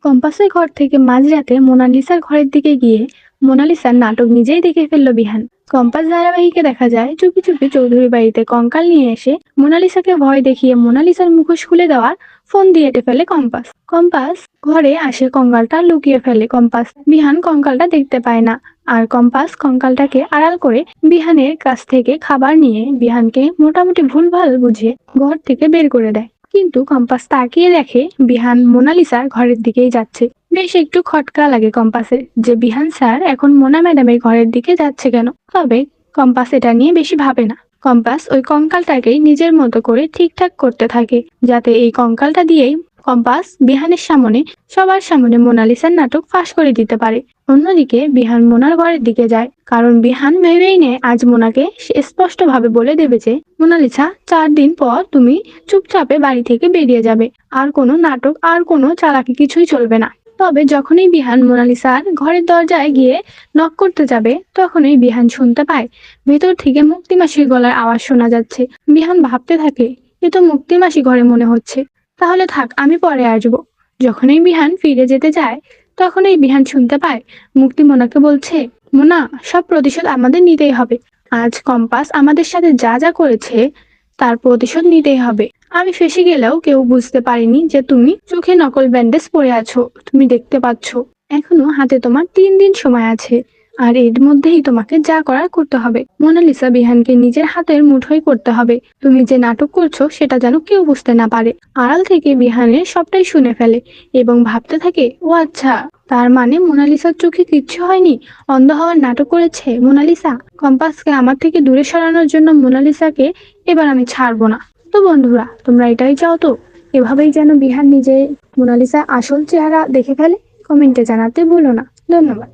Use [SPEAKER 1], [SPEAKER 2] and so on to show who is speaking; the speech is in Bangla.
[SPEAKER 1] কম্পাসের ঘর থেকে মাঝরাতে মোনালিসার ঘরের দিকে গিয়ে মোনালিসার নাটক নিজেই দেখে ফেললো বিহান। কম্পাস ধারাবাহিকে দেখা যায় চুপি চুপি চৌধুরী বাড়িতে কঙ্কাল নিয়ে এসে মোনালিসাকে ভয় দেখিয়ে মোনালিসার মুখোশ খুলে দেওয়ার ফোন দিয়ে এঁটে ফেলে কম্পাস। কম্পাস ঘরে আসে কঙ্কালটা লুকিয়ে ফেলে কম্পাস। বিহান কঙ্কালটা দেখতে পায় না, আর কম্পাস কঙ্কালটাকে আড়াল করে বিহানের কাছ থেকে খাবার নিয়ে বিহানকে মোটামুটি ভুলভাল বুঝিয়ে ঘর থেকে বের করে দেয়। কিন্তু কম্পাস তাকিয়ে দেখে বিহান মোনালিসার ঘরের দিকেই যাচ্ছে। বেশ একটু খটকা লাগে কম্পাসের যে বিহান স্যার এখন মোনা ম্যাডামের ঘরের দিকে যাচ্ছে কেন। তবে কম্পাস এটা নিয়ে বেশি ভাবে না। কম্পাস ওই কঙ্কালটাকেই নিজের মতো করে ঠিকঠাক করতে থাকে, যাতে এই কঙ্কালটা দিয়েই কম্পাস বিহানের সামনে সবার সামনে মোনালিসার নাটক ফাঁস করে দিতে পারে। অন্যদিকে বিহান মোনার ঘরের দিকে যায়, কারণ বিহান ভেবেই নেয় আজ মোনাকে স্পষ্ট ভাবে বলে দেবে যে মোনালিসা 4 দিন পর তুমি চুপচাপে বাড়ি থেকে বেরিয়ে যাবে, আর কোনো নাটক আর কোনো চালাকি কিছুই চলবে না। তবে যখনই বিহান মোনালিসার ঘরের দরজায় গিয়ে নক করতে যাবে, তখনই বিহান শুনতে পায় ভেতর থেকে মুক্তিমাসির গলার আওয়াজ শোনা যাচ্ছে। বিহান ভাবতে থাকে এ তো মুক্তিমাসি ঘরে মনে হচ্ছে, তাহলে থাক আমি পরে আসবো। যখনই বিহান ফিরে যেতে যায়, তখনই বিহান শুনতে পায় মুক্তি মোনাকে বলছে, মোনা সব প্রতিশোধ আমাদের নিতেই হবে। আজ কম্পাস আমাদের সাথে যা যা করেছে তার প্রতিশোধ নিতেই হবে। আমি ফেঁসে গেলেও কেউ বুঝতে পারিনি যে তুমি চোখে নকল ব্যান্ডেজ পরে আছো। তুমি দেখতে পাচ্ছ এখনো হাতে তোমার 3 দিন সময় আছে, আর এর মধ্যেই তোমাকে যা করার করতে হবে। মোনালিসা বিহানকে নিজের হাতের মুঠোয় করতে হবে। তুমি যে নাটক করছো সেটা যেন কেউ বুঝতে না পারে। আড়াল থেকে বিহানের সবটাই শুনে ফেলে এবং ভাবতে থাকে, ও আচ্ছা, তার মানে মোনালিসার চোখে কিচ্ছু হয়নি, অন্ধ হওয়ার নাটক করেছে মোনালিসা। কম্পাসকে আমার থেকে দূরে সরানোর জন্য মোনালিসাকে এবার আমি ছাড়বো না। তো বন্ধুরা, তোমরা এটাই চাও তো এভাবেই যেন বিহান নিজে মোনালিসা আসল চেহারা দেখে ফেলে? কমেন্টে জানাতে ভুলো না। ধন্যবাদ।